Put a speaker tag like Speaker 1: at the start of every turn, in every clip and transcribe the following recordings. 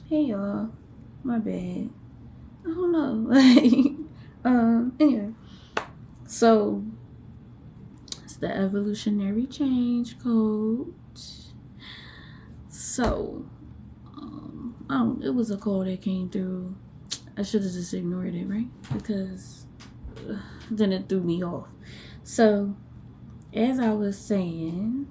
Speaker 1: Hey y'all, my bad. I don't know. Anyway, so it's the Evolutionary Change Coach. So, I don't. It was a call that came through. I should have just ignored it, right? Because then it threw me off. So, as I was saying,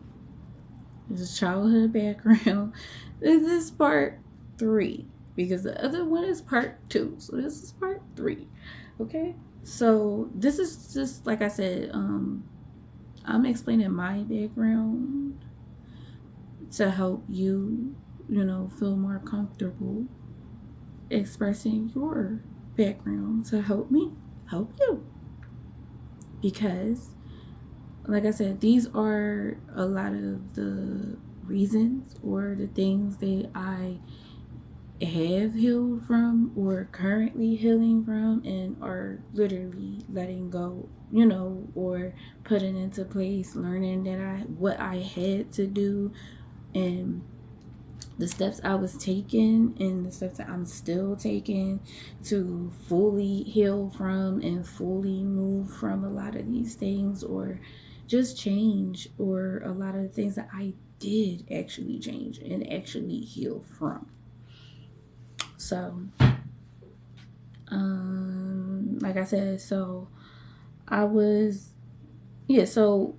Speaker 1: this is childhood background. This is part 3 because the other one is part 2. So this is part 3. Okay? So this is just like I said, I'm explaining my background to help you, feel more comfortable expressing your background to help me help you. Because like I said, these are a lot of the reasons or the things that I have healed from or currently healing from and are literally letting go, or putting into place, learning that what I had to do and the steps I was taking and the steps that I'm still taking to fully heal from and fully move from a lot of these things or just change or a lot of the things that I did actually change and actually heal from. So, like I said, so I was, yeah, so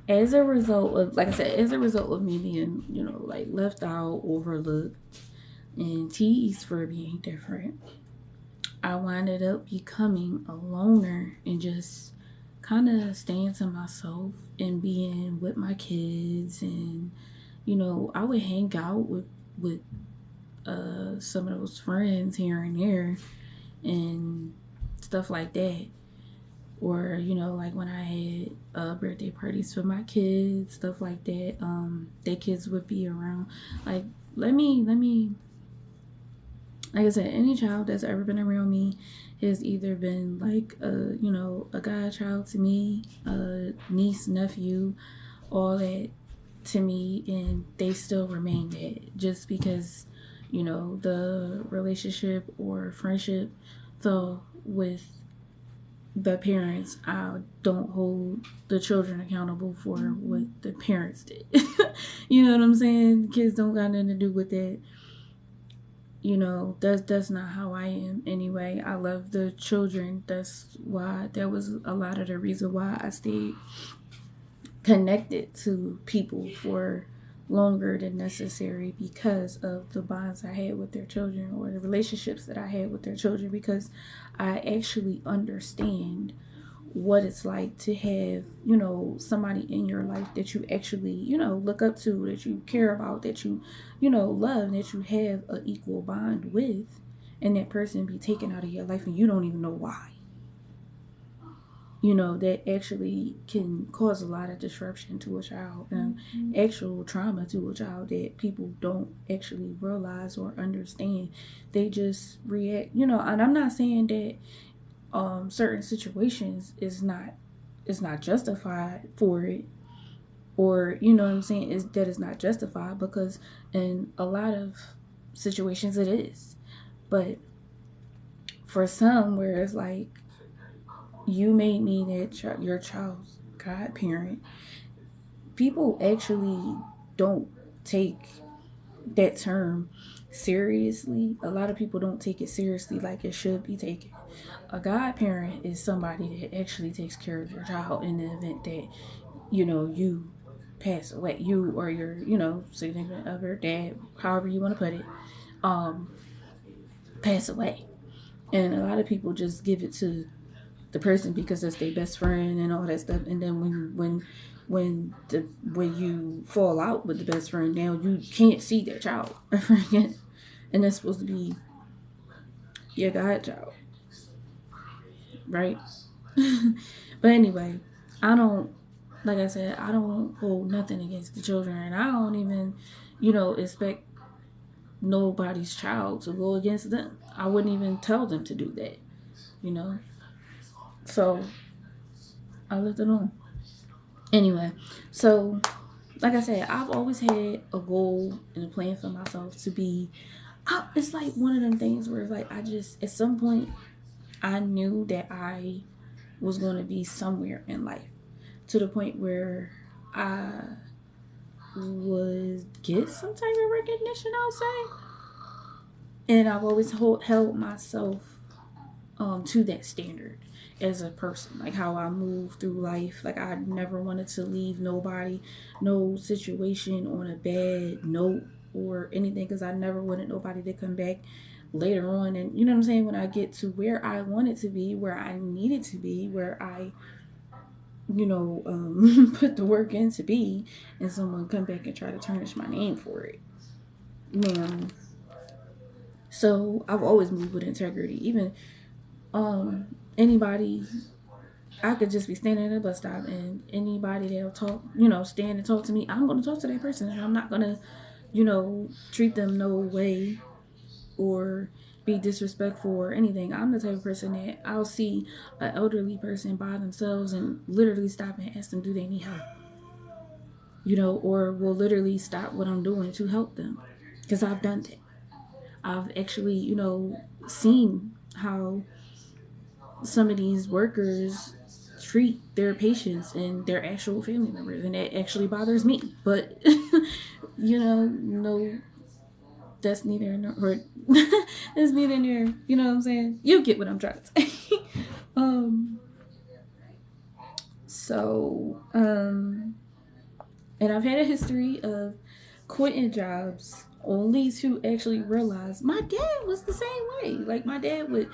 Speaker 1: as a result of, like I said, as a result of me being, like left out, overlooked, and teased for being different, I winded up becoming a loner and just kind of staying to myself and being with my kids. And, I would hang out with some of those friends here and there and stuff like that. Or, like when I had birthday parties for my kids, stuff like that. Their kids would be around. Like, let me like I said, any child that's ever been around me has either been like a godchild to me, a niece, nephew, all that to me, and they still remain that just because the relationship or friendship fell with the parents. I don't hold the children accountable for what the parents did. You know what I'm saying? Kids don't got nothing to do with that. That's not how I am anyway. I love the children. That's why that was a lot of the reason why I stayed connected to people for longer than necessary, because of the bonds I had with their children or the relationships that I had with their children, because I actually understand what it's like to have, somebody in your life that you actually, look up to, that you care about, that you, love, that you have an equal bond with, and that person be taken out of your life and you don't even know why. That actually can cause a lot of disruption to a child and actual trauma to a child that people don't actually realize or understand. They just react, and I'm not saying that certain situations is not justified for it, or what I'm saying is that it's not justified, because in a lot of situations it is. But for some, where it's like you may need your child's godparent, people actually don't take that term seriously. A lot of people don't take it seriously like it should be taken. A godparent is somebody that actually takes care of your child in the event that you pass away, you or your significant other, dad, however you want to put it, um pass away. And a lot of people just give it to the person because that's their best friend and all that stuff. And then when you fall out with the best friend, now you can't see their child ever again, and that's supposed to be your godchild, right? But anyway, I don't, like I said, I don't hold nothing against the children, and I don't even, expect nobody's child to go against them. I wouldn't even tell them to do that, you know. So I left it alone. Anyway, so like I said, I've always had a goal and a plan for myself to be. It's like one of them things where it's like I just at some point I knew that I was going to be somewhere in life to the point where I would get some type of recognition, I'll say. And I've always held myself to that standard as a person, like how I move through life. Like I never wanted to leave nobody, no situation on a bad note or anything, because I never wanted nobody to come back later on. And you know what I'm saying, when I get to where I wanted to be, where I needed to be, where I put the work in to be, and someone come back and try to tarnish my name for it. Now, so I've always moved with integrity. Even anybody, I could just be standing at a bus stop and anybody that'll talk, stand and talk to me, I'm gonna talk to that person, and I'm not gonna, treat them no way or be disrespectful or anything. I'm the type of person that I'll see an elderly person by themselves and literally stop and ask them, do they need help? Or will literally stop what I'm doing to help them. Because I've done that. I've actually, seen how some of these workers treat their patients and their actual family members, and that actually bothers me. But, no, that's neither nor that's neither near. You know what I'm saying? You get what I'm trying to say. um, so, and I've had a history of quitting jobs only to actually realize my dad was the same way. Like my dad would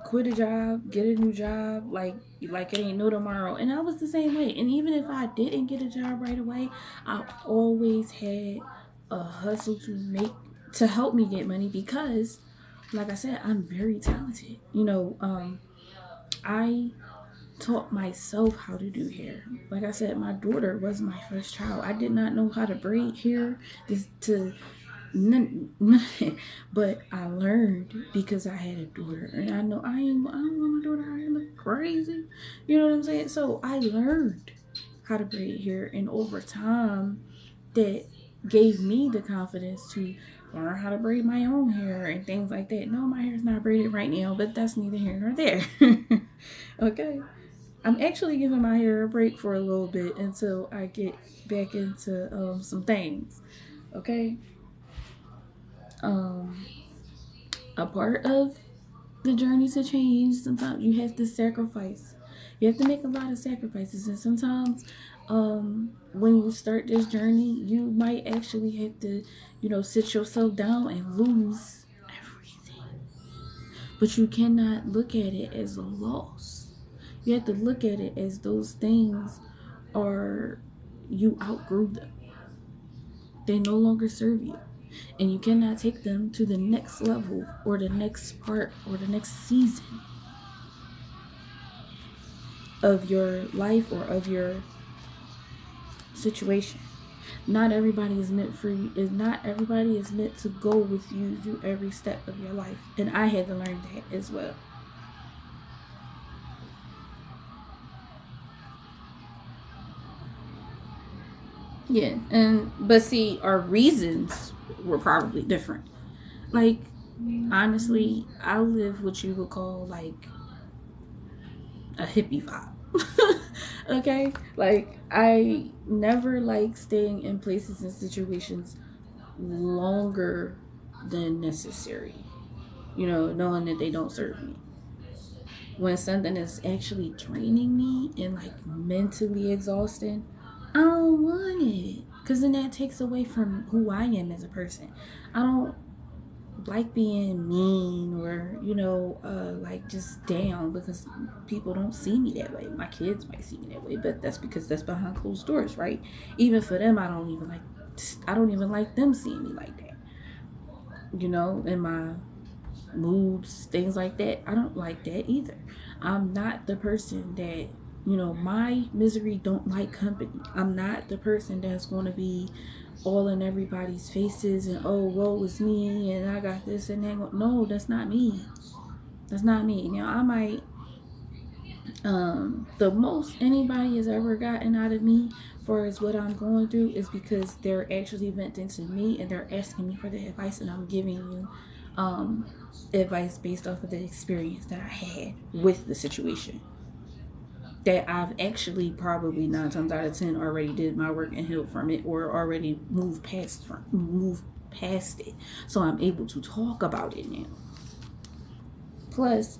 Speaker 1: quit a job, get a new job, like it ain't no tomorrow. And I was the same way. And even if I didn't get a job right away, I always had a hustle to help me get money because, like I said, I'm very talented. I taught myself how to do hair. Like I said, my daughter was my first child. I did not know how to braid hair to none but I learned because I had a daughter, and I know I don't want my daughter out here look crazy. You know what I'm saying? So I learned how to braid hair, and over time, that gave me the confidence to learn how to braid my own hair and things like that. No, my hair's not braided right now, but that's neither here nor there. Okay. I'm actually giving my hair a break for a little bit until I get back into some things. Okay. Um, a part of the journey to change, sometimes you have to sacrifice. You have to make a lot of sacrifices, and sometimes when you start this journey, you might actually have to, sit yourself down and lose everything. But you cannot look at it as a loss. You have to look at it as those things are, you outgrew them. They no longer serve you. And you cannot take them to the next level or the next part or the next season of your life or of your situation. Not everybody is meant for you. Not everybody is meant to go with you through every step of your life. And I had to learn that as well. Yeah, but see, our reasons were probably different. Like, honestly, I live what you would call like a hippie vibe. Okay? Like, I never like staying in places and situations longer than necessary, knowing that they don't serve me. When something is actually draining me and like mentally exhausting, I don't want it. Because then that takes away from who I am as a person. I don't like being mean or like just down because people don't see me that way. My kids might see me that way, but that's because that's behind closed doors, right? Even for them, I don't even like them seeing me like that, in my moods, things like that. I don't like that either. I'm not the person that, my misery don't like company. I'm not the person that's going to be all in everybody's faces and, oh, woe is me and I got this and that. No, that's not me. That's not me. Now, The most anybody has ever gotten out of me for as what I'm going through is because they're actually venting to me and they're asking me for the advice, and I'm giving you advice based off of the experience that I had with the situation. That I've actually probably 9 times out of 10 already did my work and healed from it, or already moved past it. So I'm able to talk about it now. Plus,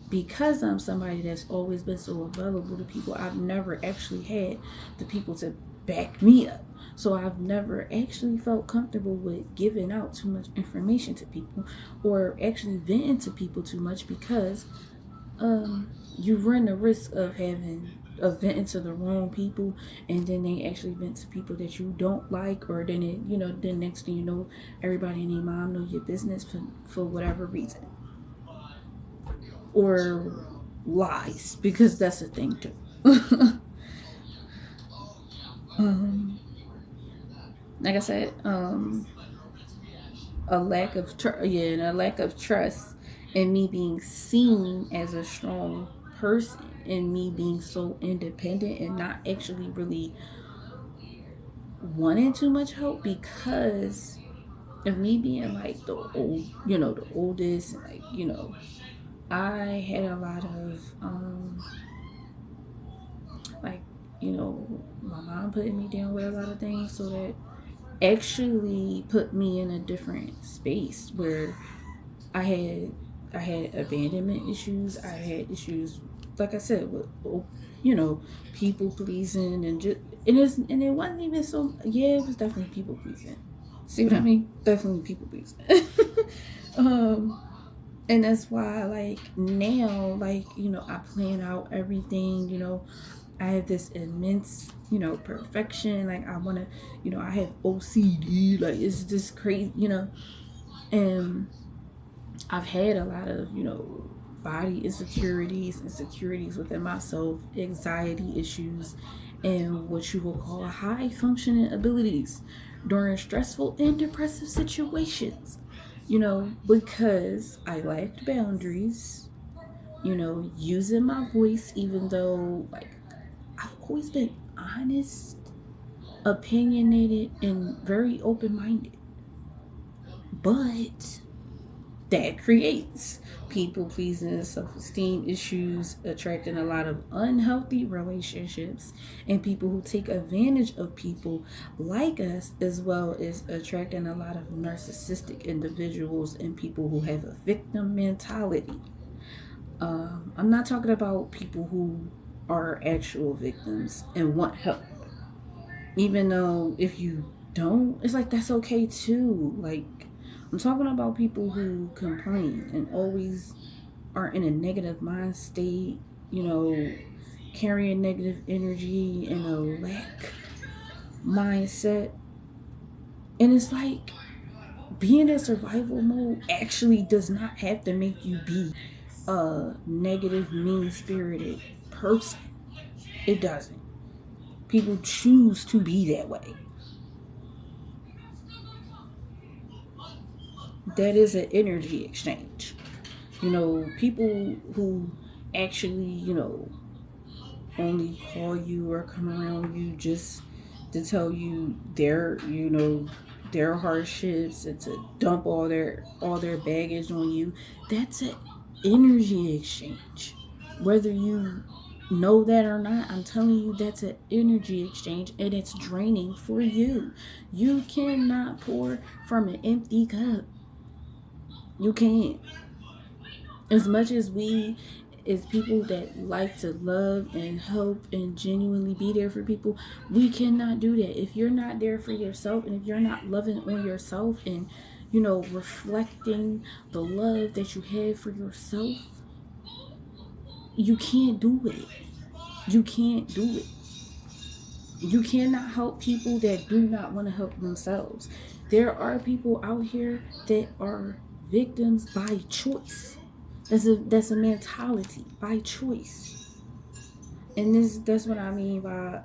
Speaker 1: because I'm somebody that's always been so available to people, I've never actually had the people to back me up. So I've never actually felt comfortable with giving out too much information to people or actually venting to people too much, because you run the risk of venting to the wrong people, and then they actually vent to people that you don't like, or then then next thing you know, everybody and their mom know your business for whatever reason, or lies, because that's a thing too. um, like I said, and a lack of trust, and me being seen as a strong person, and me being so independent and not actually really wanting too much help because of me being like the oldest, and I had a lot of like my mom putting me down with a lot of things, so that actually put me in a different space where I had I had abandonment issues. I had issues, like I said, with people pleasing, and it wasn't even so. Yeah, it was definitely people pleasing. See what I mean? Definitely people pleasing. um, and that's why, like now, I plan out everything. I have this immense, perfection. Like I want to, I have OCD. Like it's just crazy, and I've had a lot of, body insecurities within myself, anxiety issues, and what you will call high functioning abilities during stressful and depressive situations. Because I lacked boundaries, using my voice, even though, like, I've always been honest, opinionated, and very open minded. But that creates people pleasing, self esteem issues, attracting a lot of unhealthy relationships, and people who take advantage of people like us, as well as attracting a lot of narcissistic individuals and people who have a victim mentality. I'm not talking about people who are actual victims and want help, even though if you don't, it's like that's okay too. Like, I'm talking about people who complain and always are in a negative mind state, carrying negative energy and a lack mindset. And it's like, being in survival mode actually does not have to make you be a negative, mean spirited person. It doesn't. People choose to be that way. That is an energy exchange. People who actually, only call you or come around you just to tell you their hardships, and to dump all their baggage on you. That's an energy exchange. Whether you know that or not, I'm telling you, that's an energy exchange, and it's draining for you. You cannot pour from an empty cup. You can't. As much as we, as people that like to love and help and genuinely be there for people, we cannot do that if you're not there for yourself, and if you're not loving on yourself, and reflecting the love that you have for yourself. You can't do it. You can't do it. You cannot help people that do not want to help themselves. There are people out here that are victims by choice. That's a mentality, by choice. And that's what I mean by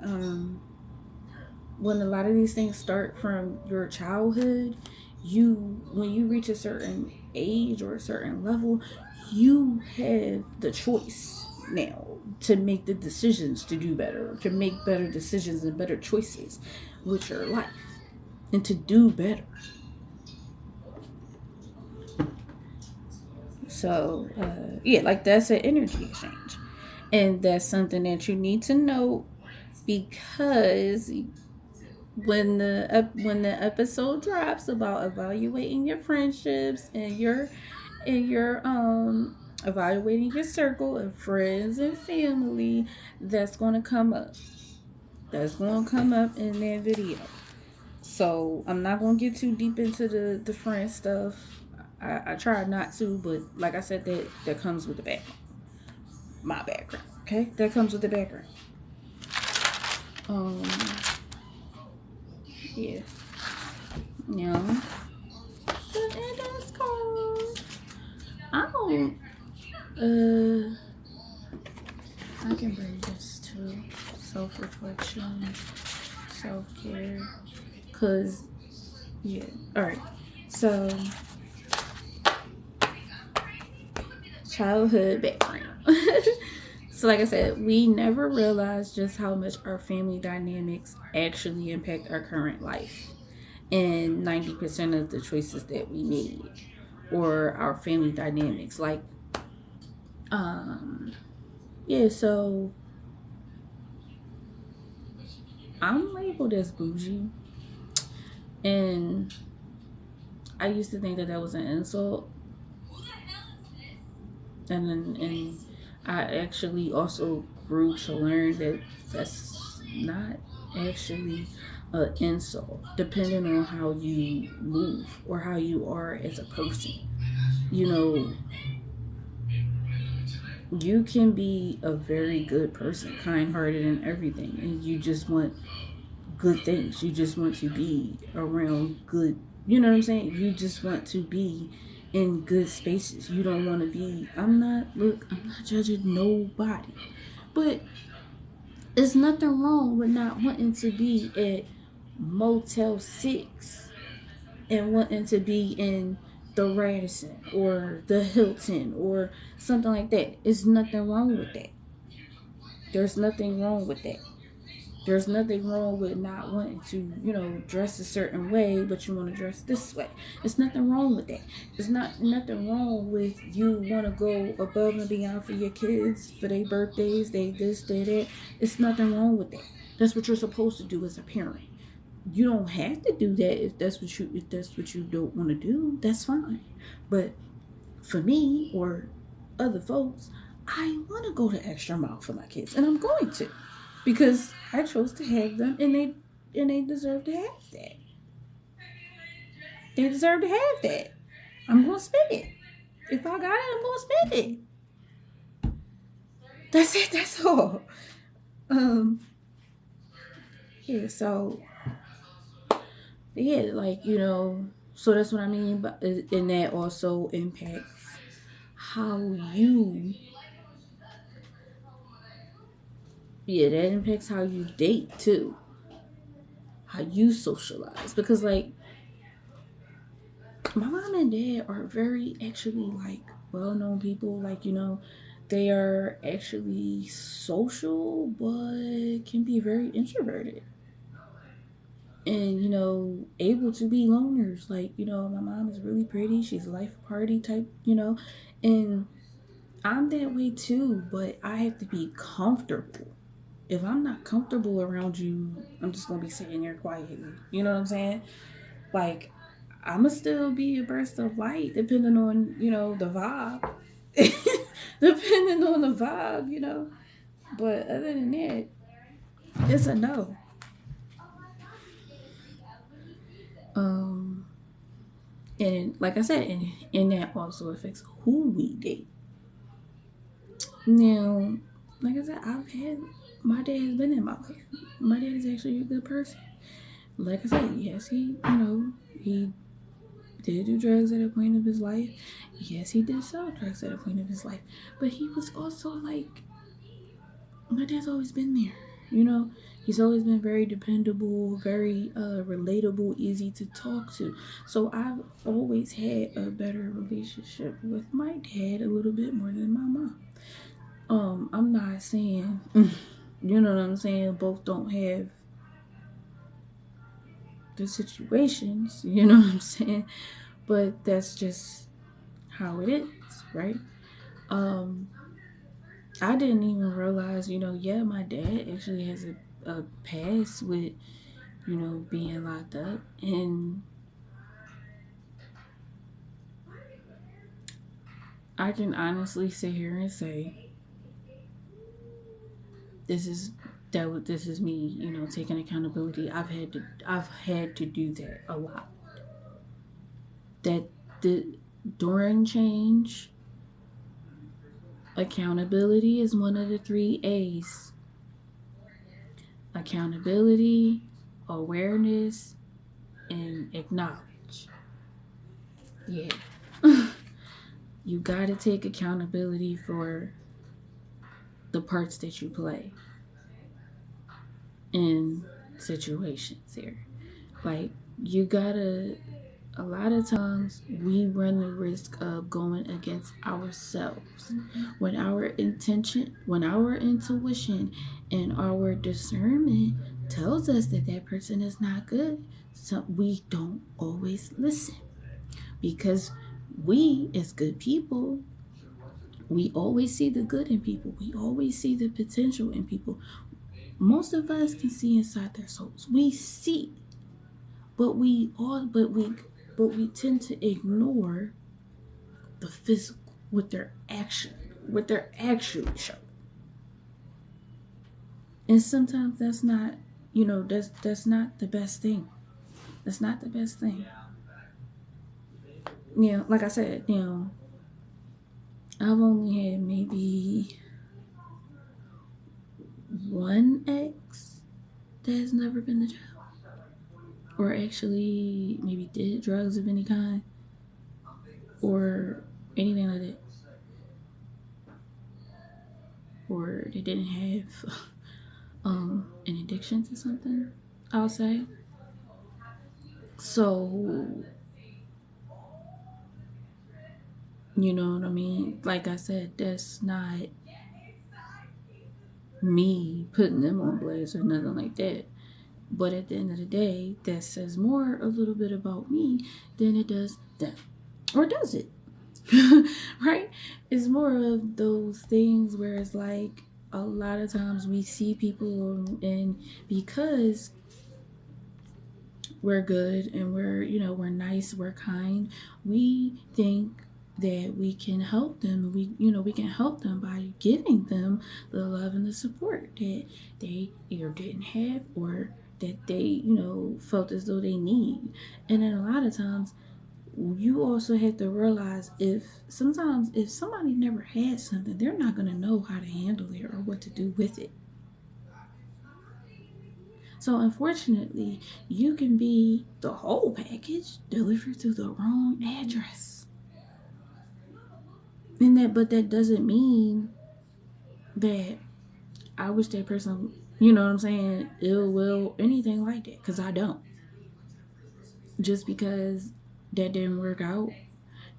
Speaker 1: when a lot of these things start from your childhood. When you reach a certain age or a certain level, you have the choice. now to make the decisions to do better, to make better decisions and better choices with your life, and to do better. So, yeah, like that's an energy exchange. And that's something that you need to know, because when the episode drops about evaluating your friendships and your evaluating your circle of friends and family, that's going to come up. That's going to come up in that video. So I'm not going to get too deep into the friend stuff. I try not to, but like I said, that comes with the background. My background. Okay? That comes with the background. Um yeah. Yeah. But it is cool. I don't I can bring this to self-reflection, self-care. Cause yeah. Alright. So childhood background. So, like I said, we never realized just how much our family dynamics actually impact our current life and 90% of the choices that we made, or our family dynamics. Like, um, yeah, so I'm labeled as bougie, and I used to think that that was an insult, and I actually also grew to learn that that's not actually an insult, depending on how you move or how you are as a person. You know, you can be a very good person, kind-hearted and everything, and you just want good things. You just want to be around good, you know what I'm saying? You just want to be in good spaces. You don't want to be, I'm not judging nobody. But there's nothing wrong with not wanting to be at Motel 6 and wanting to be in the Radisson or the Hilton or something like that. There's nothing wrong with that. There's nothing wrong with that. There's nothing wrong with not wanting to, dress a certain way, but you want to dress this way. There's nothing wrong with that. There's nothing wrong with you want to go above and beyond for your kids, for their birthdays, they this, they that. It's nothing wrong with that. That's what you're supposed to do as a parent. You don't have to do that if that's what you don't want to do. That's fine. But for me or other folks, I want to go the extra mile for my kids, and I'm going to, because I chose to have them, and they deserve to have that. They deserve to have that. I'm gonna spend it. If I got it, I'm gonna spend it. That's it. That's all. Um. Yeah. So. Yeah. Like, So that's what I mean. But and that also impacts how you. Yeah, that impacts how you date too. How you socialize, because like my mom and dad are very actually like well-known people, like they are actually social but can be very introverted, and able to be loners. Like, my mom is really pretty, she's a life party type, and I'm that way too, but I have to be comfortable. If I'm not comfortable around you, I'm just gonna be sitting there quietly, you know what I'm saying? Like, I'ma still be a burst of light depending on, the vibe. Depending on the vibe. But other than that, it's a no. Um and like I said, and that also affects who we date. Now, like I said, my dad has been in my life. My dad is actually a good person. Like I said, yes, he did do drugs at a point of his life. Yes, he did sell drugs at a point of his life. But he was also like, my dad's always been there. He's always been very dependable, very relatable, easy to talk to. So I've always had a better relationship with my dad, a little bit more than my mom. I'm not saying, you know what I'm saying, both don't have the situations, you know what I'm saying, but that's just how it is, right? Um, I didn't even realize, yeah, my dad actually has a past with, being locked up. And I can honestly sit here and say, this is this is me, taking accountability. I've had to do that a lot. That the during change, accountability is one of the three A's. Accountability, awareness, and acknowledge. Yeah. You got to take accountability for the parts that you play in situations here. Like, you gotta, a lot of times we run the risk of going against ourselves when our intuition and our discernment tells us that that person is not good. So we don't always listen because we, as good people, we always see the good in people. We always see the potential in people. Most of us can see inside their souls. We see, but we tend to ignore the physical, what they're actually showing. And sometimes that's not, that's not the best thing. That's not the best thing. Like I said, I've only had maybe one ex that has never been to jail, or actually maybe did drugs of any kind, or anything like that, or they didn't have an addiction to something, I'll say. So, you know what I mean? Like I said, that's not me putting them on blast or nothing like that. But at the end of the day, that says more a little bit about me than it does them. Or does it? Right? It's more of those things where it's like a lot of times we see people, and because we're good and we're nice, we're kind, we think that we can help them. We can help them by giving them the love and the support that they either didn't have, or that they felt as though they need. And then a lot of times you also have to realize, if somebody never had something, they're not going to know how to handle it or what to do with it. So unfortunately, you can be the whole package delivered to the wrong address. But that doesn't mean that I wish that person, you know what I'm saying, ill will, anything like that, because I don't. Just because that didn't work out,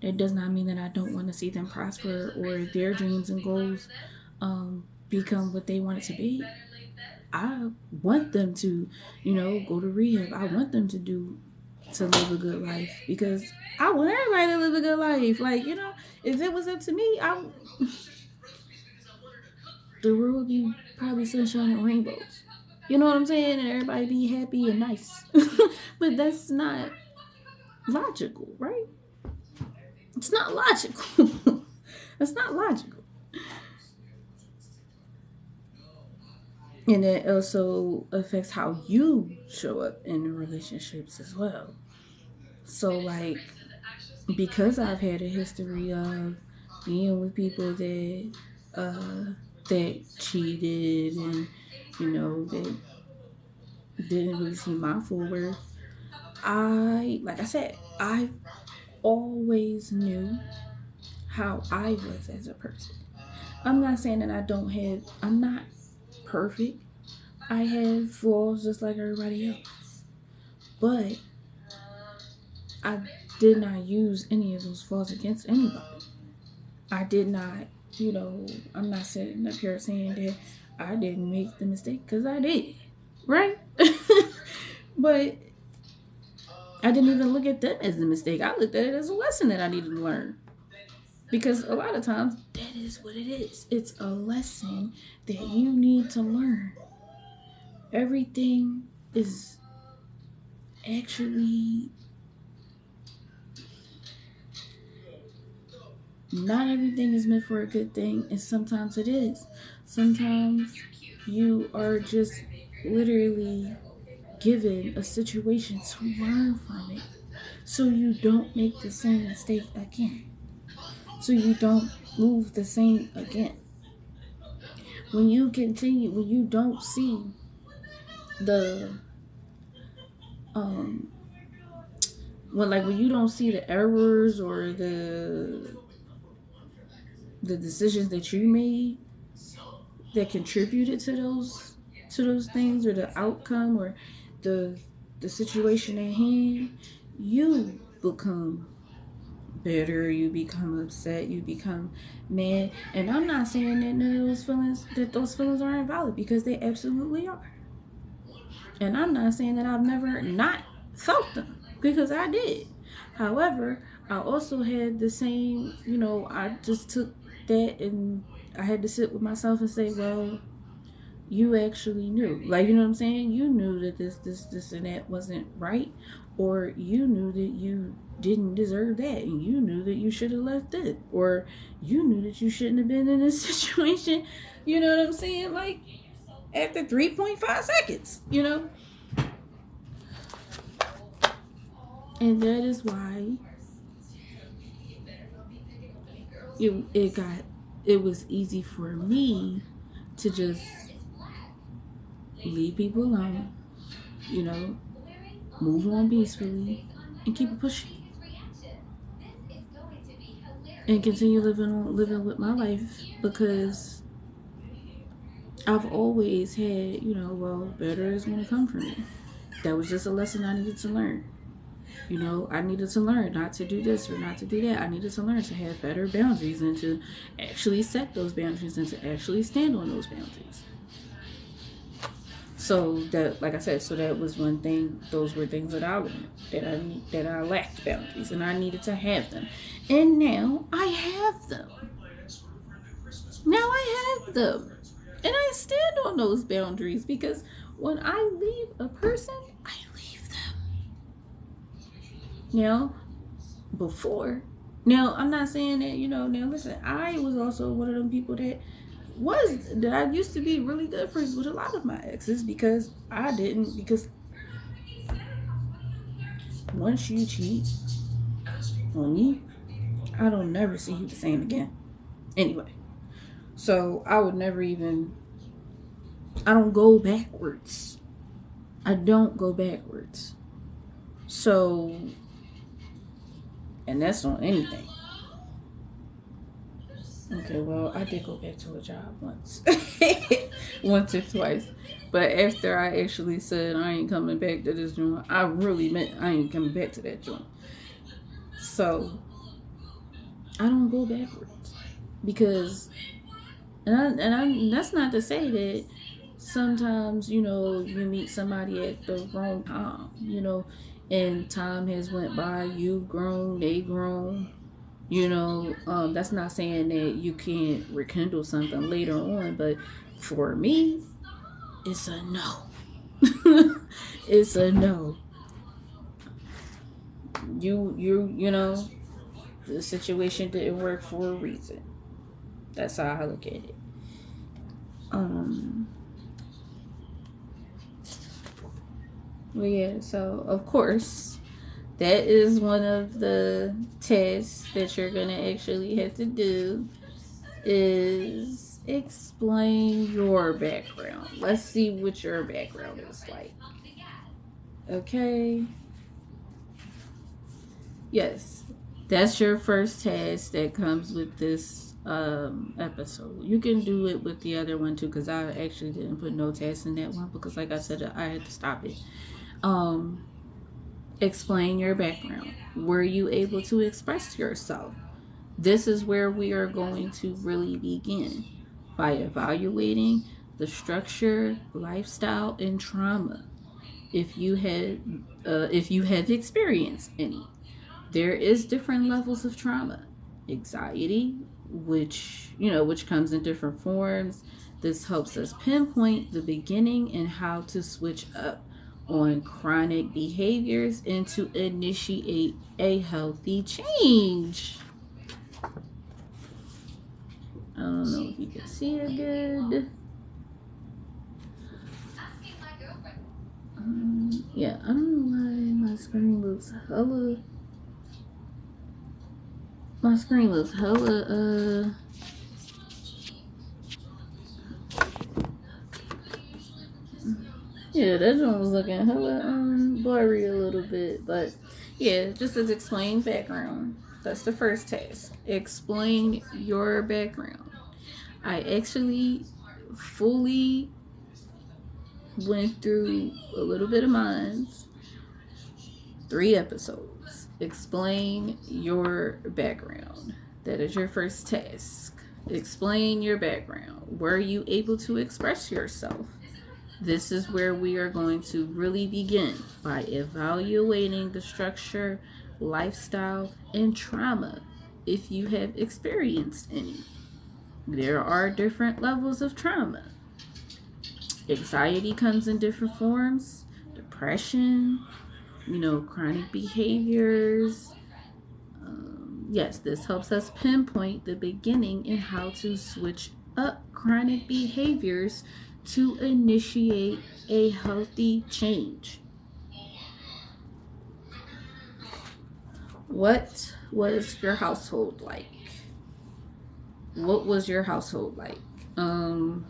Speaker 1: that does not mean that I don't want to see them prosper or their dreams and goals become what they want it to be. I want them to, go to rehab. I want them to live a good life, because I want everybody to live a good life. Like, if it was up to me, the world would be probably sunshine and rainbows. You know what I'm saying? And everybody be happy and nice. But that's not logical, right? It's not logical. It's not logical. And it also affects how you show up in the relationships as well. So, like, because I've had a history of being with people that cheated, and that didn't really see my full worth, like I said, I always knew how I was as a person. I'm not saying that I'm not perfect. I have flaws just like everybody else. But I did not use any of those flaws against anybody. I did not I'm not sitting up here saying that I didn't make the mistake, because I did, right? But I didn't even look at them as a mistake. I looked at it as a lesson that I needed to learn. Because a lot of times, that is what it is. It's a lesson that you need to learn. Everything is actually, not everything is meant for a good thing, and sometimes it is. Sometimes you are just literally given a situation to learn from it, so you don't make the same mistake again, so you don't move the same again. When you don't see the um when you don't see the errors or the decisions that you made that contributed to those things, or the outcome, or the the situation at hand, you become bitter, you become upset, you become mad. And I'm not saying that none of those feelings are invalid, because they absolutely are. And I'm not saying that I've never not felt them, because I did. However, I also had the same, I just took that, and I had to sit with myself and say, well, you actually knew. Like, you know what I'm saying? You knew that this, and that wasn't right. Or you knew that you didn't deserve that, and you knew that you should have left it. Or you knew that you shouldn't have been in this situation. You know what I'm saying? Like, after 3.5 seconds, And that is why it was easy for me to just leave people alone, you know, move on peacefully, and keep it pushing, and continue living with my life, because I've always had, well, better is going to come from me. That was just a lesson I needed to learn. I needed to learn not to do this or not to do that. I needed to learn to have better boundaries, and to actually set those boundaries, and to actually stand on those boundaries. So that, like I said, so that was one thing. Those were things that I learned, that I lacked boundaries, and I needed to have them. And now I have them. Now I have them, and I stand on those boundaries, because when I leave a person, I leave them. Now, before, now I'm not saying that, now listen, I was also one of them people that I used to be really good friends with a lot of my exes, because once you cheat on me, I don't never see you the same again. Anyway, so I would never even, I don't go backwards. I don't go backwards. So, and that's on anything. Okay, well, I did go back to a job once. Once or twice. But after I actually said I ain't coming back to this joint, I really meant I ain't coming back to that joint. So, I don't go backwards. Because, that's not to say that sometimes, you meet somebody at the wrong time, and time has went by, you've grown, they grown. That's not saying that you can't rekindle something later on, but for me, it's a no. It's a no. The situation didn't work for a reason. That's how I look at it. Well, yeah, so of course, that is one of the tests that you're gonna actually have to do, is explain your background. Let's see what your background is like. Okay. Yes, that's your first task that comes with this episode. You can do it with the other one too, because I actually didn't put no tasks in that one, because like I said, I had to stop it. Explain your background. Were you able to express yourself? This is where we are going to really begin by evaluating the structure, lifestyle, and trauma. If you have experienced any, there is different levels of trauma. Anxiety, which comes in different forms. This helps us pinpoint the beginning and how to switch up on chronic behaviors and to initiate a healthy change. I don't know if you can see it good. Yeah, I don't know why my screen looks hella. My screen looks hella. Yeah, that one was looking hella blurry a little bit, but yeah, just as explain background. That's the first task. Explain your background. I actually fully went through a little bit of mine. 3 episodes. Explain your background. That is your first task. Explain your background. Were you able to express yourself? This is where we are going to really begin by evaluating the structure, lifestyle, and trauma if you have experienced any. There are different levels of trauma. Anxiety comes in different forms, depression, chronic behaviors. Yes, this helps us pinpoint the beginning and how to switch up chronic behaviors to initiate a healthy change. What was your household like? What was your household like? Um,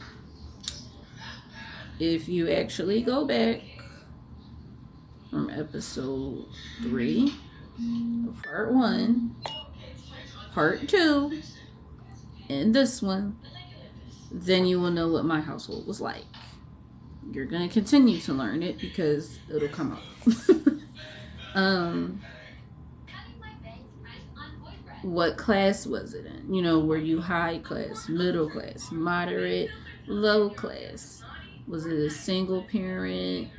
Speaker 1: if you actually go back from episode 3, part 1, part 2, and this one, then you will know what my household was like. You're going to continue to learn it because it'll come up. What class was it in? Were you high class, middle class, moderate, low class? Was it a single parent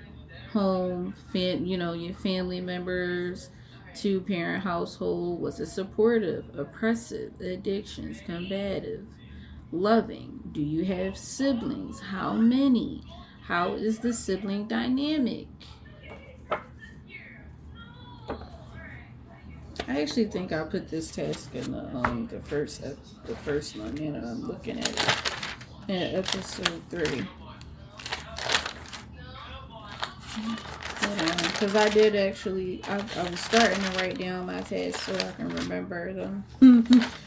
Speaker 1: home, your family members, 2-parent household? Was it supportive, oppressive, addictions, combative, loving? Do you have siblings? How many? How is the sibling dynamic? I actually think I'll put this task in the first one. I'm looking at it in episode 3. Because I did actually, I was starting to write down my tasks so I can remember them.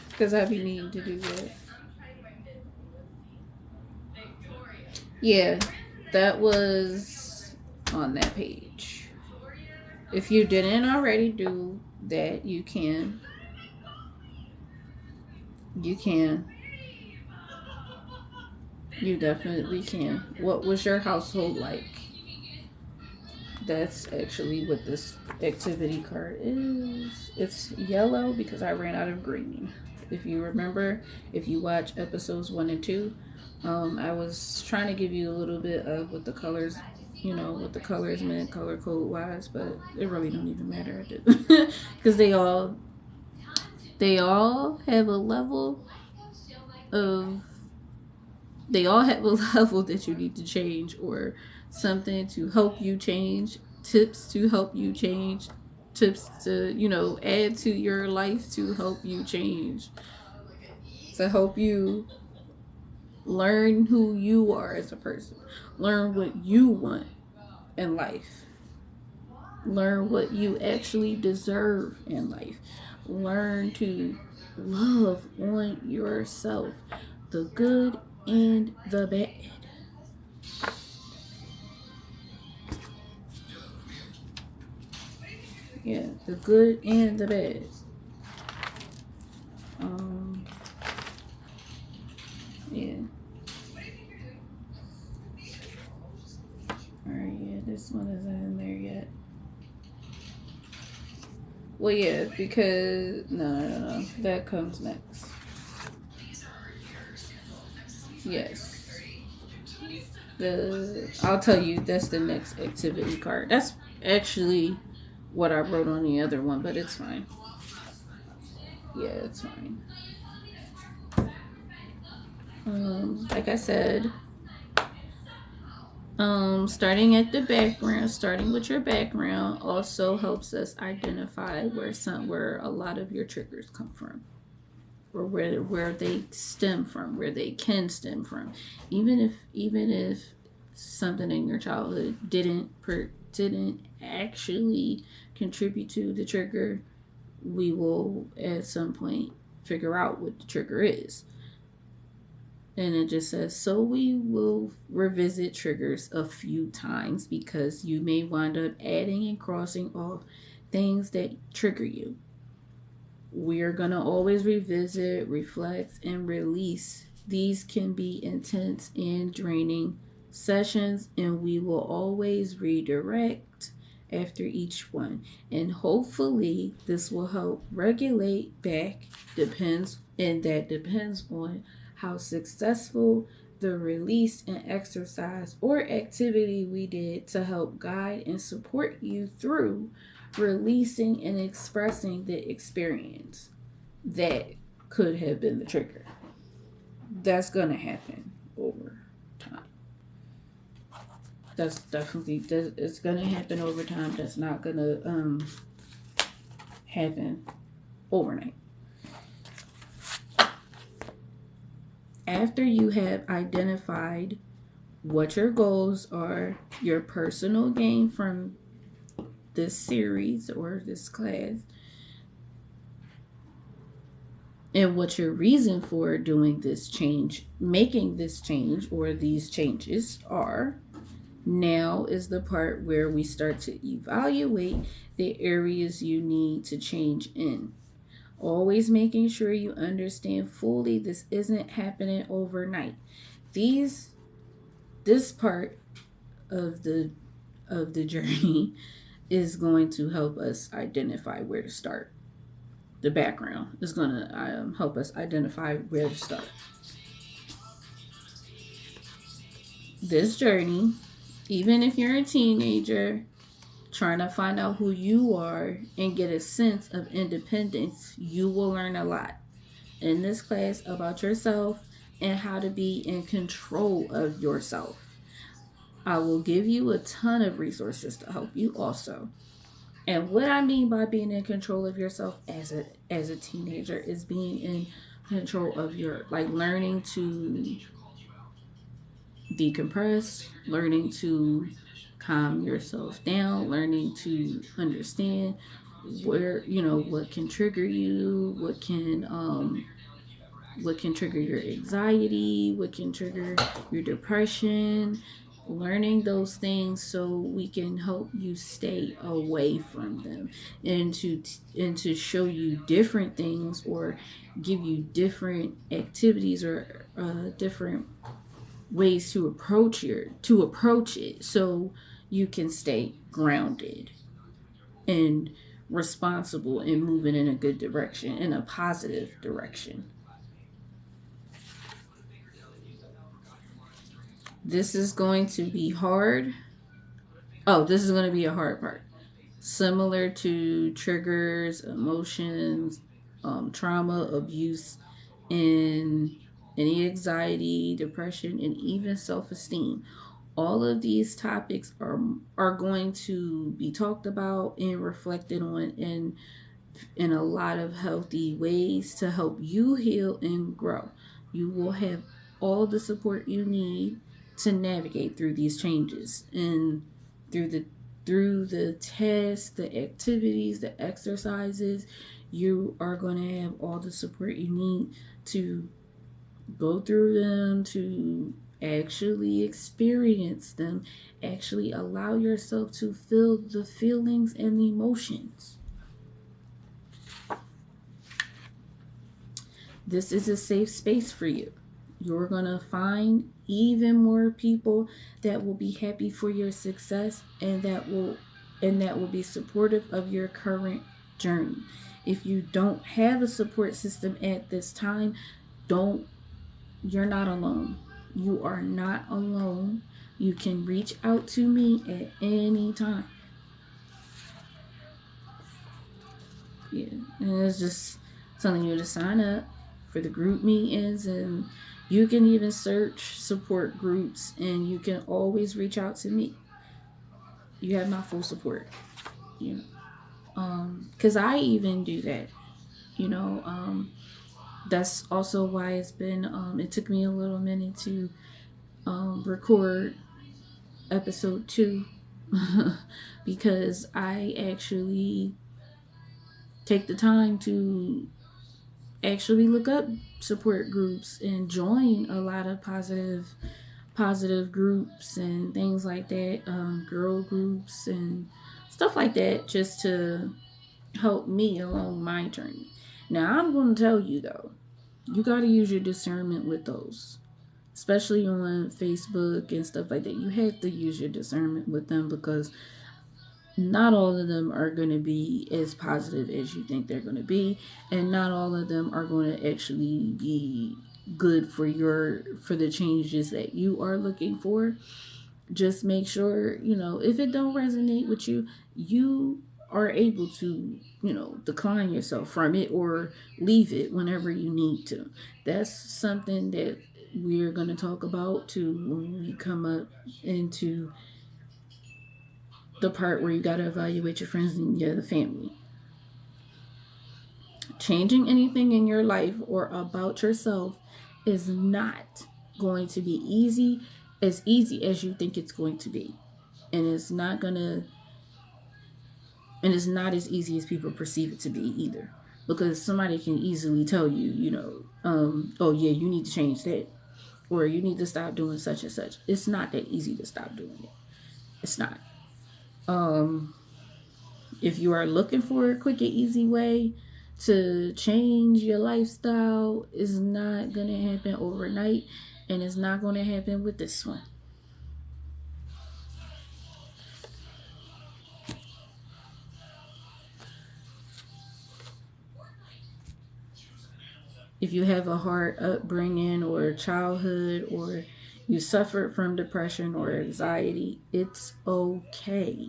Speaker 1: Because I be needing to do that. Yeah, that was on that page. If you didn't already do that, you can. You can. You definitely can. What was your household like? That's actually what this activity card is. It's yellow because I ran out of green. If you remember, if you watch episodes 1 and 2, I was trying to give you a little bit of what the colors, what the colors meant, color code wise, but it really don't even matter because they all have a level of they all have a level that you need to change or something to help you change, tips to help you change, tips to add to your life to help you change, to help you learn who you are as a person, learn what you want in life, learn what you actually deserve in life, learn to love on yourself, the good and the bad. Yeah, the good and the bad. Yeah. Alright, yeah, this one isn't in there yet. Well, yeah, because no, that comes next. Yes, I'll tell you that's the next activity card. That's actually what I wrote on the other one, but it's fine. Yeah, it's fine. Like I said, starting with your background also helps us identify where a lot of your triggers come from, or where they stem from, where they can stem from. Even if something in your childhood didn't actually contribute to the trigger, we will at some point figure out what the trigger is. And it just says, so we will revisit triggers a few times because you may wind up adding and crossing off things that trigger you. We are going to always revisit, reflect, and release. These can be intense and draining sessions, and we will always redirect after each one. And hopefully, this will help regulate back. Depends on how successful the release and exercise or activity we did to help guide and support you through releasing and expressing the experience that could have been the trigger. That's going to happen over time. It's going to happen over time. That's not going to happen overnight. After you have identified what your goals are, your personal gain from this series or this class, and what your reason for doing this change, making this change, or these changes are, now is the part where we start to evaluate the areas you need to change in. Always making sure you understand fully this isn't happening overnight. This part of the journey is going to help us identify where to start. The background is going to help us identify where to start. This journey, even if you're a teenager trying to find out who you are and get a sense of independence, you will learn a lot in this class about yourself and how to be in control of yourself. I will give you a ton of resources to help you also. And what I mean by being in control of yourself as a teenager is being in control of your, like, learning to decompress, learning to calm yourself down, learning to understand where, what can trigger you, what can trigger your anxiety, what can trigger your depression, learning those things so we can help you stay away from them, and to show you different things, or give you different activities, or different ways to approach it, so you can stay grounded and responsible and moving in a good direction, in a positive direction. This is going to be hard. Oh, this is going to be a hard part. Similar to triggers, emotions, trauma, abuse, and any anxiety, depression, and even self-esteem. All of these topics are going to be talked about and reflected on in a lot of healthy ways to help you heal and grow. You will have all the support you need to navigate through these changes, and through the tests, the activities, the exercises. You are going to have all the support you need to go through them, to actually experience them, actually allow yourself to feel the feelings and the emotions. This is a safe space for you. You're going to find even more people that will be happy for your success, and that will be supportive of your current journey. If you don't have a support system at this time, you're not alone. You are not alone. You can reach out to me at any time. Yeah. And it's just telling you to sign up for the group meetings, and you can even search support groups, and you can always reach out to me. You have my full support. You know. Because I even do that. You know, that's also why it took me a little minute to record episode 2 because I actually take the time to actually look up support groups and join a lot of positive groups and things like that, girl groups and stuff like that, just to help me along my journey. Now I'm going to tell you though, you got to use your discernment with those, especially on Facebook and stuff like that. You have to use your discernment with them, because not all of them are going to be as positive as you think they're going to be, and not all of them are going to actually be good for the changes that you are looking for. Just make sure, if it don't resonate with you, you are able to, decline yourself from it or leave it whenever you need to. That's something that we're going to talk about too when we come up into the part where you got to evaluate your friends and your family. Changing anything in your life or about yourself is not going to be easy as you think it's going to be. And it's not as easy as people perceive it to be either. Because somebody can easily tell you, oh yeah, you need to change that. Or you need to stop doing such and such. It's not that easy to stop doing it. It's not. If you are looking for a quick and easy way to change your lifestyle, it's not going to happen overnight, and it's not going to happen with this one. If you have a hard upbringing or childhood, or you suffered from depression or anxiety, it's okay.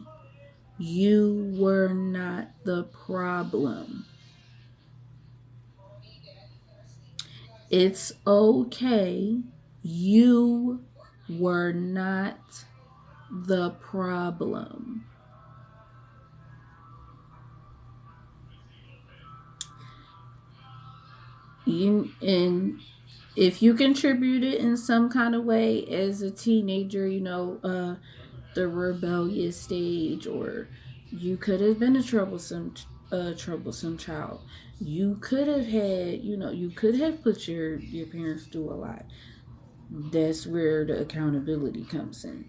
Speaker 1: You were not the problem. It's okay. You were not the problem. And if you contributed in some kind of way as a teenager, the rebellious stage, or you could have been a troublesome child. You could have had, you could have put your parents through a lot. That's where the accountability comes in.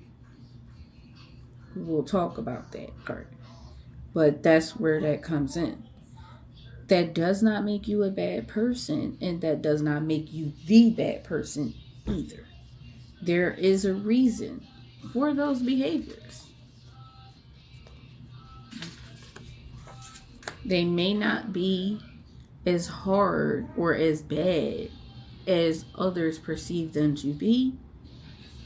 Speaker 1: We'll talk about that part, but that's where that comes in. That does not make you a bad person, and that does not make you the bad person either. There is a reason for those behaviors. They may not be as hard or as bad as others perceive them to be,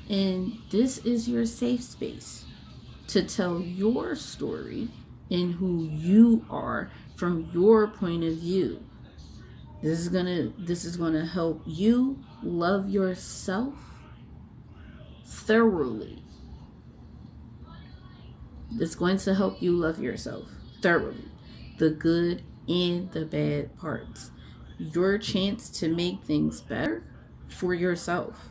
Speaker 1: and this is your safe space to tell your story and who you are from your point of view. This is gonna help you love yourself thoroughly. It's going to help you love yourself thoroughly, the good and the bad parts. Your chance to make things better for yourself.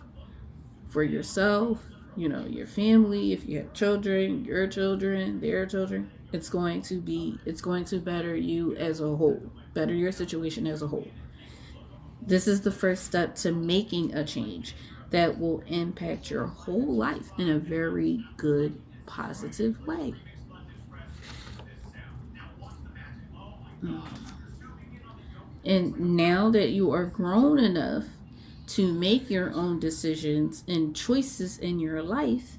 Speaker 1: For yourself, your family, if you have children, your children, their children. It's going to better you as a whole, better your situation as a whole. This is the first step to making a change that will impact your whole life in a very good, positive way. And now that you are grown enough to make your own decisions and choices in your life,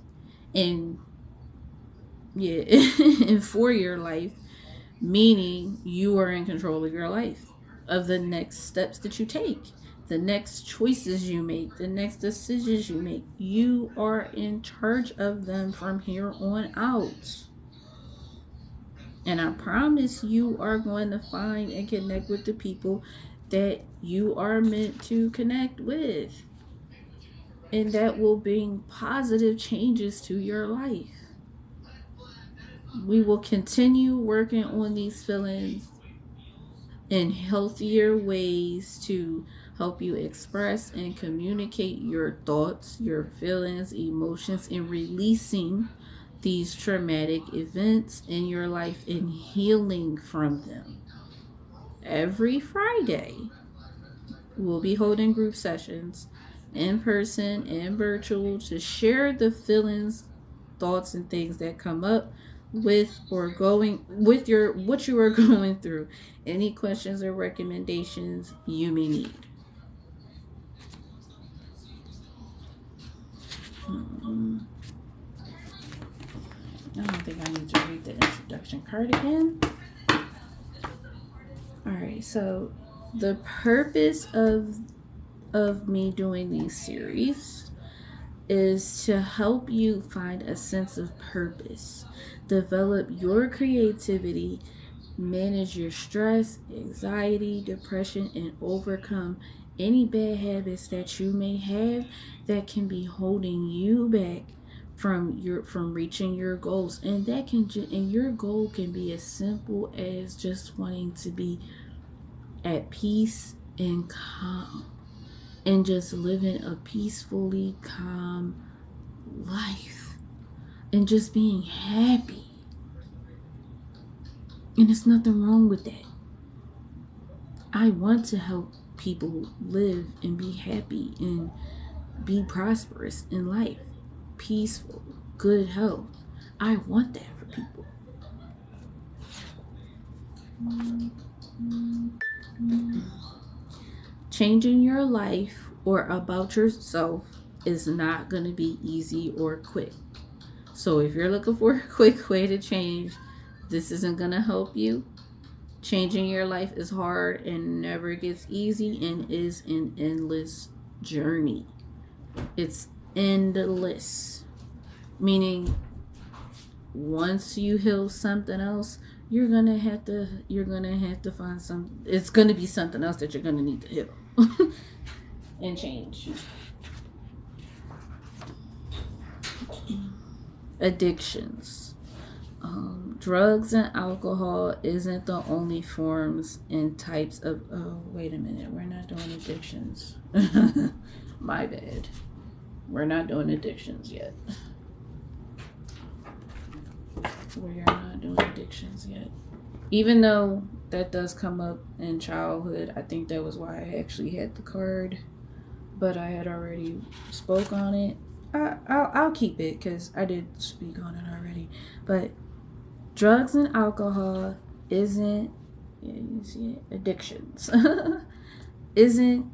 Speaker 1: and and for your life, meaning you are in control of your life, of the next steps that you take, the next choices you make, the next decisions you make. You are in charge of them from here on out. And I promise you are going to find and connect with the people that you are meant to connect with. And that will bring positive changes to your life. We will continue working on these feelings in healthier ways to help you express and communicate your thoughts, your feelings, emotions, and releasing these traumatic events in your life and healing from them. Every Friday, we'll be holding group sessions in person and virtual to share the feelings, thoughts, and things that come up with or going with your what you are going through. Any questions or recommendations you may need. I don't think I need to read the introduction card again. All right, so the purpose of me doing these series is to help you find a sense of purpose, develop your creativity, manage your stress, anxiety, depression, and overcome any bad habits that you may have that can be holding you back from reaching your goals. And and your goal can be as simple as just wanting to be at peace and calm and just living a peacefully calm life and just being happy. And there's nothing wrong with that. I want to help people live and be happy and be prosperous in life, peaceful, good health. I want that for people. Changing your life or about yourself is not going to be easy or quick. So if you're looking for a quick way to change, this isn't going to help you. Changing your life is hard and never gets easy and is an endless journey. It's endless. Meaning once you heal something else, you're gonna have to find it's gonna be something else that you're gonna need to heal and change. Addictions. Drugs and alcohol isn't the only forms and types of... Oh, wait a minute. We're not doing addictions. My bad. We're not doing addictions yet. We are not doing addictions yet. Even though that does come up in childhood, I think that was why I actually had the card. But I had already spoke on it. I'll keep it because I did speak on it already. But drugs and alcohol isn't... Yeah, you see it? Addictions. Isn't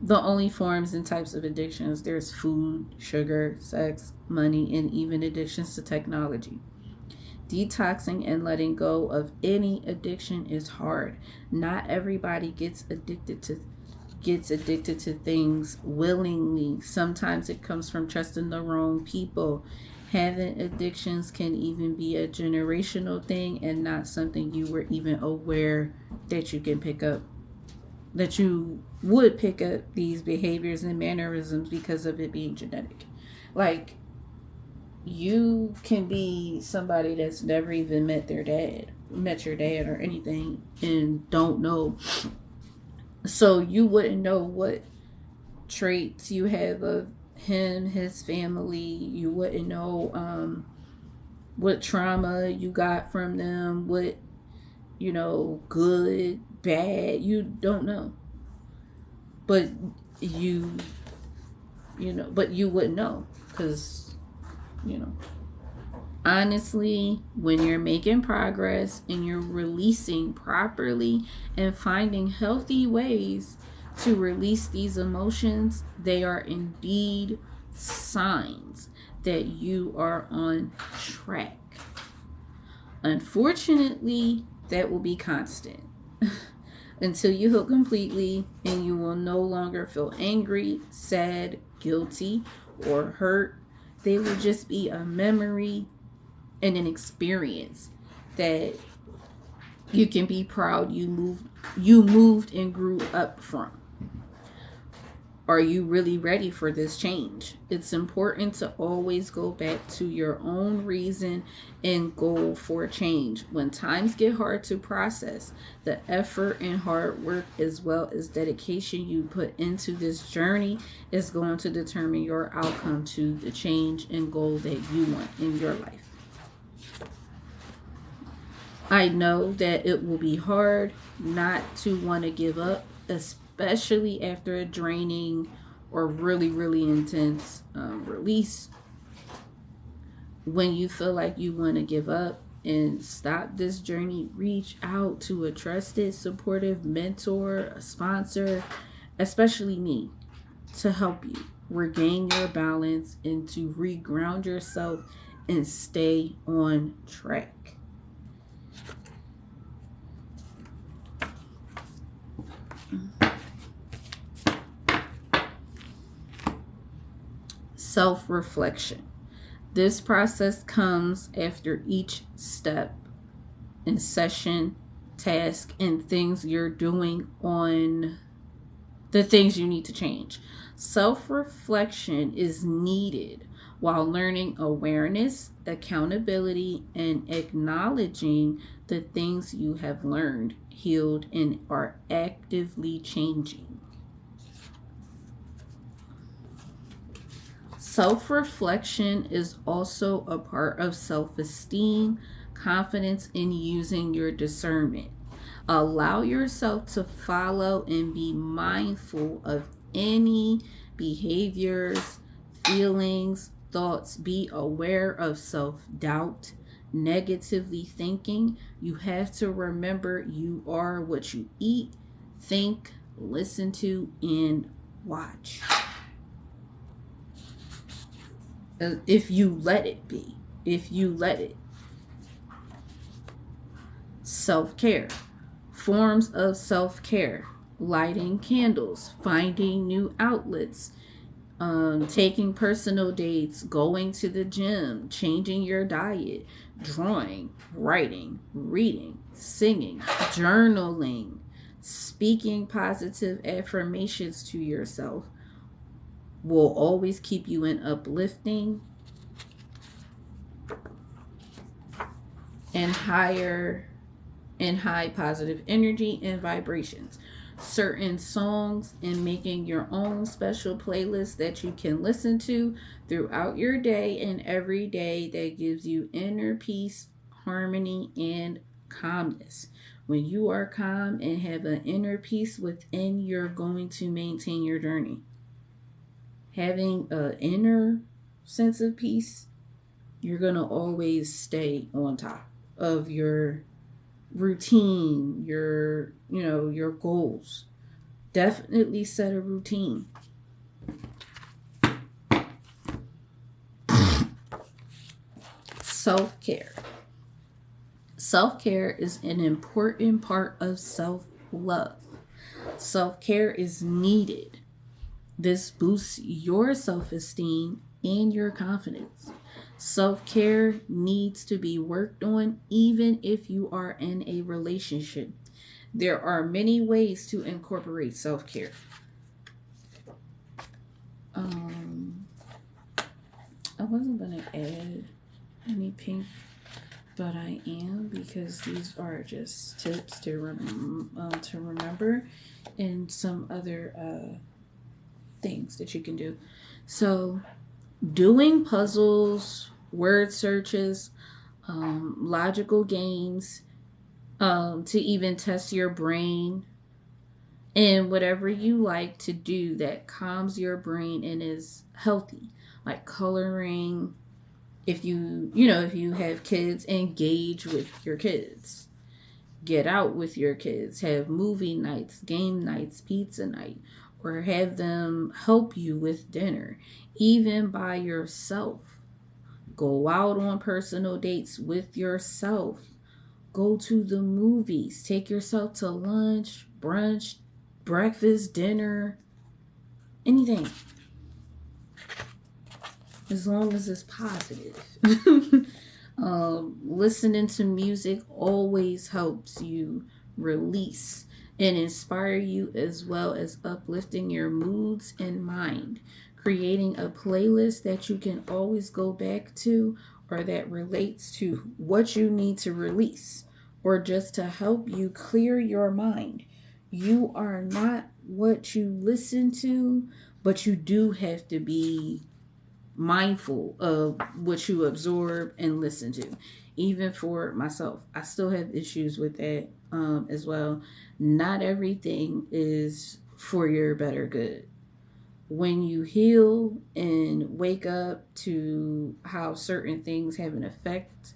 Speaker 1: the only forms and types of addictions. There's food, sugar, sex, money, and even addictions to technology. Detoxing and letting go of any addiction is hard. Not everybody gets addicted to things willingly. Sometimes it comes from trusting the wrong people. Having addictions can even be a generational thing and not something you were even aware that you can pick up. That you would pick up these behaviors and mannerisms because of it being genetic. Like, you can be somebody that's never even met your dad or anything and don't know. So you wouldn't know what traits you have of him, his family. You wouldn't know what trauma you got from them, what, good, bad. You don't know. But you wouldn't know because, honestly, when you're making progress and you're releasing properly and finding healthy ways to release these emotions, they are indeed signs that you are on track. Unfortunately, that will be constant until you heal completely, and you will no longer feel angry, sad, guilty, or hurt. They will just be a memory and an experience that you can be proud you moved and grew up from. Are you really ready for this change? It's important to always go back to your own reason and goal for change. When times get hard to process, the effort and hard work as well as dedication you put into this journey is going to determine your outcome to the change and goal that you want in your life. I know that it will be hard not to want to give up, especially after a draining or really, really intense release. When you feel like you want to give up and stop this journey, reach out to a trusted, supportive mentor, a sponsor, especially me, to help you regain your balance and to reground yourself and stay on track. Self-reflection. This process comes after each step in session, task, and things you're doing on the things you need to change. Self-reflection is needed while learning awareness, accountability, and acknowledging the things you have learned, healed, and are actively changing. Self-reflection is also a part of self-esteem, confidence in using your discernment. Allow yourself to follow and be mindful of any behaviors, feelings, thoughts. Be aware of self-doubt, negatively thinking. You have to remember you are what you eat, think, listen to, and watch. If you let it be, if you let it. Self-care. Forms of self-care: lighting candles, finding new outlets, taking personal dates, going to the gym, changing your diet, drawing, writing, reading, singing, journaling, speaking positive affirmations to yourself will always keep you in uplifting and high positive energy and vibrations. Certain songs and making your own special playlist that you can listen to throughout your day and every day that gives you inner peace, harmony, and calmness. When you are calm and have an inner peace within, you're going to maintain your journey. Having an inner sense of peace, you're going to always stay on top of your routine, your goals. Definitely set a routine. Self-care. Self-care is an important part of self-love. Self-care is needed. This boosts your self-esteem and your confidence. Self-care needs to be worked on even if you are in a relationship. There are many ways to incorporate self-care. I wasn't going to add any pink, but I am, because these are just tips to remember and some other things that you can do. So, doing puzzles, word searches, logical games, to even test your brain, and whatever you like to do that calms your brain and is healthy, like coloring. If you have kids, engage with your kids. Get out with your kids. Have movie nights, game nights, pizza night, or have them help you with dinner. Even by yourself. Go out on personal dates with yourself. Go to the movies. Take yourself to lunch, brunch, breakfast, dinner, anything. As long as it's positive. Listening to music always helps you release and inspire you, as well as uplifting your moods and mind. Creating a playlist that you can always go back to, or that relates to what you need to release, or just to help you clear your mind. You are not what you listen to, but you do have to be mindful of what you absorb and listen to. Even for myself, I still have issues with that as well. Not everything is for your better good. When you heal and wake up to how certain things have an effect,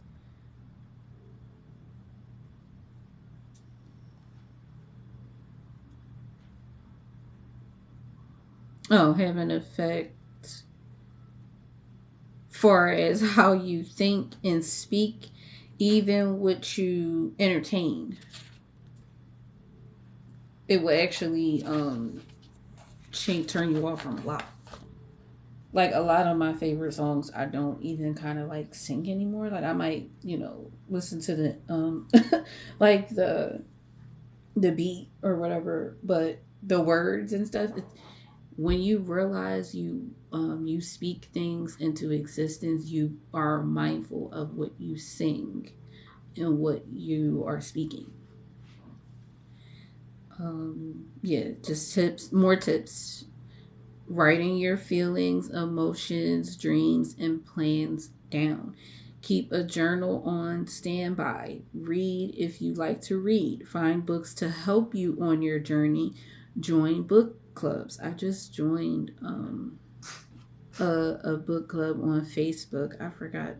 Speaker 1: have an effect far as how you think and speak, even what you entertain, it will actually turn you off from a lot. Like a lot of my favorite songs, I don't even kind of like sing anymore. Like I might, listen to the like the beat or whatever, but the words and stuff. When you realize you speak things into existence, you are mindful of what you sing and what you are speaking. Yeah, just tips, more tips. Writing your feelings, emotions, dreams, and plans down. Keep a journal on standby. Read if you like to read. Find books to help you on your journey. Join book clubs. I just joined a book club on Facebook. I forgot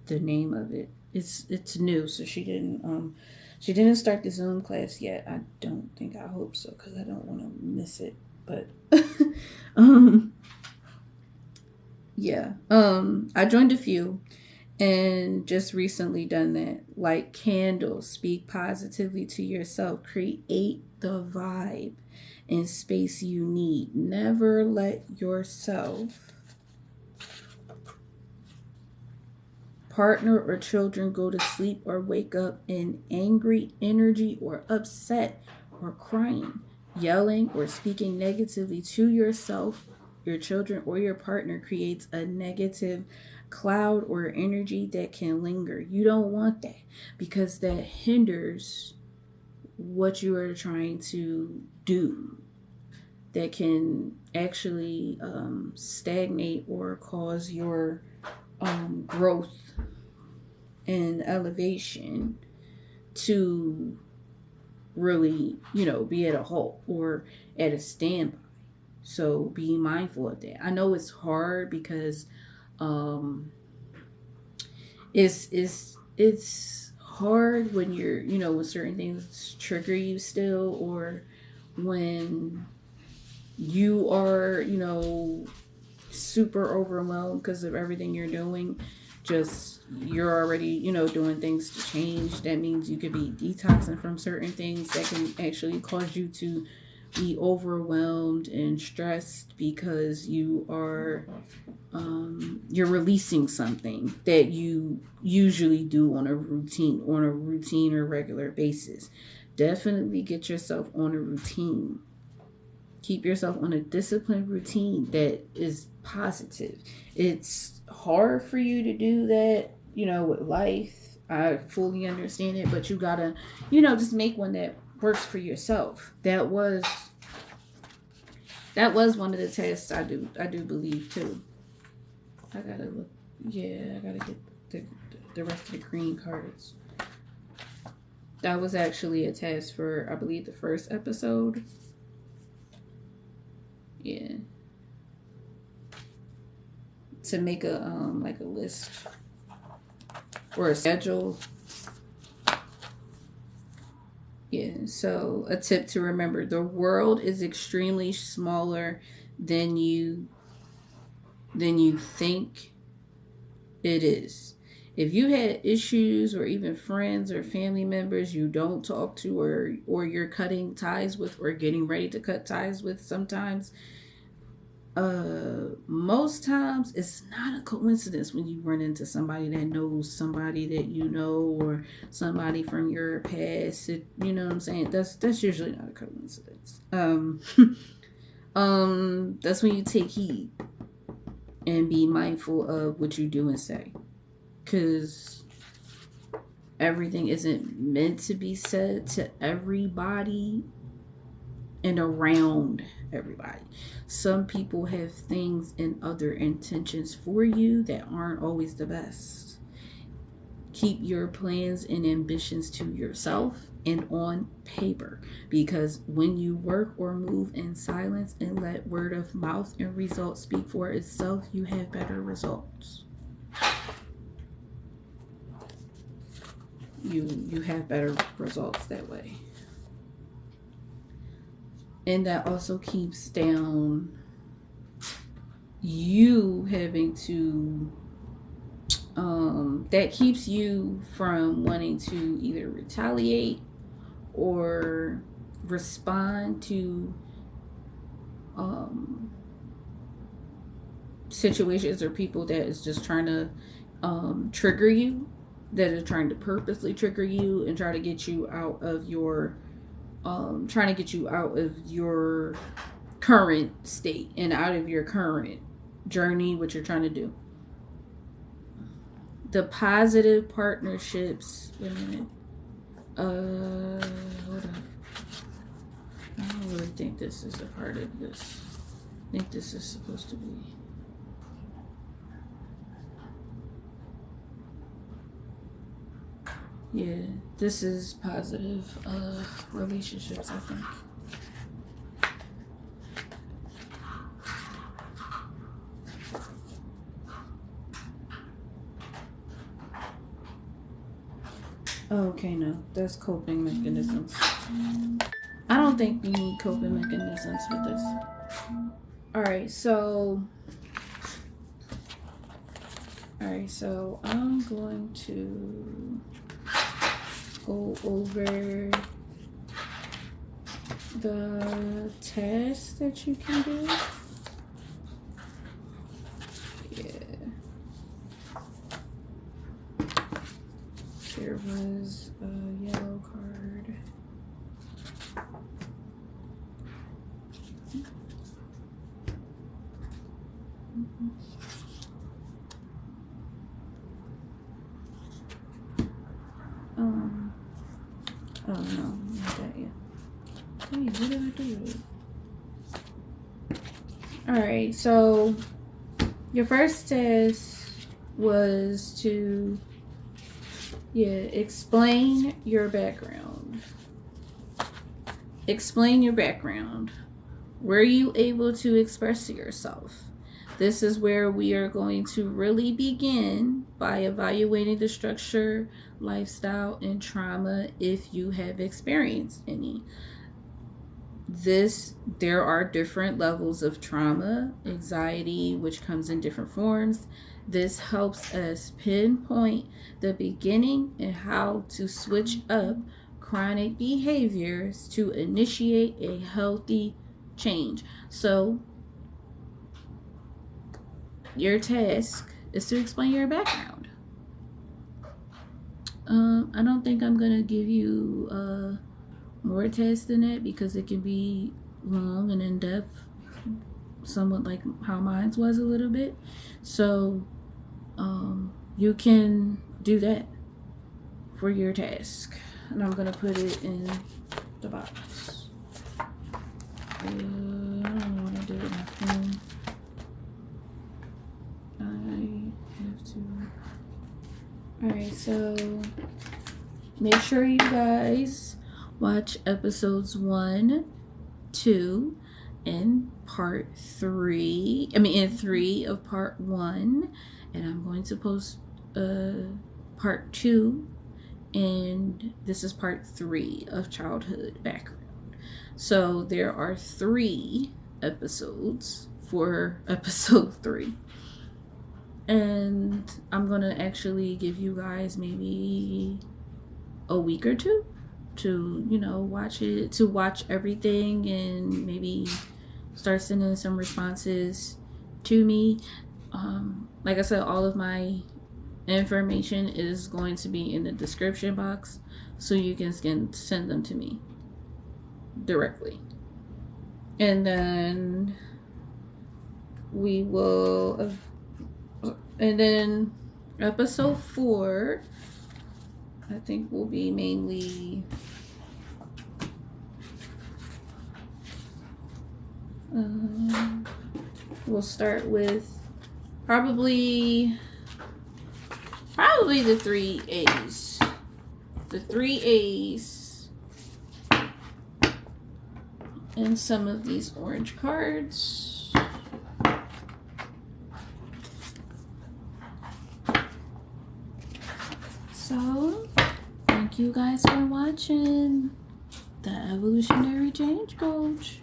Speaker 1: the name of it. It's new, so she didn't start the Zoom class yet. I don't think. I hope so, because I don't want to miss it. But um yeah. I joined a few and just recently done that. Like candles, speak positively to yourself. Create the vibe and space you need. Never let yourself, partner, or children go to sleep or wake up in angry energy or upset or crying, yelling, or speaking negatively to yourself, your children, or your partner creates a negative cloud or energy that can linger. You don't want that, because that hinders what you are trying to do. That can actually stagnate or cause your growth and elevation to really, be at a halt or at a standby. So be mindful of that. I know it's hard because um, it's hard when you're, when certain things trigger you still, or when you are, super overwhelmed because of everything you're doing. Just you're already, doing things to change. That means you could be detoxing from certain things that can actually cause you to be overwhelmed and stressed, because you're releasing something that you usually do on a routine or regular basis. Definitely get yourself on a routine. Keep yourself on a disciplined routine that is positive. It's hard for you to do that, with life. I fully understand it, but you gotta, just make one that works for yourself. That was one of the tests I do believe too. I gotta look. Yeah, I gotta get the rest of the green cards. That was actually a test for, I believe, the first episode. Yeah, to make a like a list or a schedule. Yeah. So a tip to remember: the world is extremely smaller than you think it is. If you had issues or even friends or family members you don't talk to, or you're cutting ties with or getting ready to cut ties with sometimes, most times it's not a coincidence when you run into somebody that knows somebody that you know, or somebody from your past. You know what I'm saying? That's usually not a coincidence. That's when you take heed and be mindful of what you do and say, because everything isn't meant to be said to everybody and around everybody. Some people have things and other intentions for you that aren't always the best. Keep your plans and ambitions to yourself and on paper, because when you work or move in silence and let word of mouth and results speak for itself, you have better results. You have better results that way. And that also keeps down you having to that keeps you from wanting to either retaliate or respond to situations or people that is just trying to trigger you, that is trying to purposely trigger you and try to get you out of your current state and out of your current journey, what you're trying to do. The positive partnerships. Wait a minute. Hold on. I don't really think this is a part of this. I think this is supposed to be. Yeah, this is positive relationships, I think. Oh, okay, no, that's coping mechanisms. I don't think we need coping mechanisms with this. Alright, so I'm going to go over the tasks that you can do. There was a yellow card. Oh no, not that yet. Hey, what did I do? Alright, so your first test was to explain your background. Explain your background. Were you able to express yourself? This is where we are going to really begin by evaluating the structure, lifestyle, and trauma if you have experienced any. There are different levels of trauma, anxiety, which comes in different forms. This helps us pinpoint the beginning and how to switch up chronic behaviors to initiate a healthy change. So your task is to explain your background. I don't think I'm gonna give you more tests than that, because it can be long and in depth, somewhat like how mine was a little bit. So you can do that for your task, and I'm gonna put it in the box. I don't know what I did with my phone. I have to. Alright, so make sure you guys watch episodes 1, 2, and part 3. In 3 of part 1, and I'm going to post part 2, and this is part 3 of childhood background. So there are 3 episodes for episode 3. And I'm gonna actually give you guys maybe a week or two to, you know, watch everything, and maybe start sending some responses to me. Like I said, all of my information is going to be in the description box, so you can send them to me directly. And then we will, and then episode 4, I think, will be mainly we'll start with probably the 3 A's. The 3 A's and some of these orange cards. So, thank you guys for watching the Evolutionary Change Coach.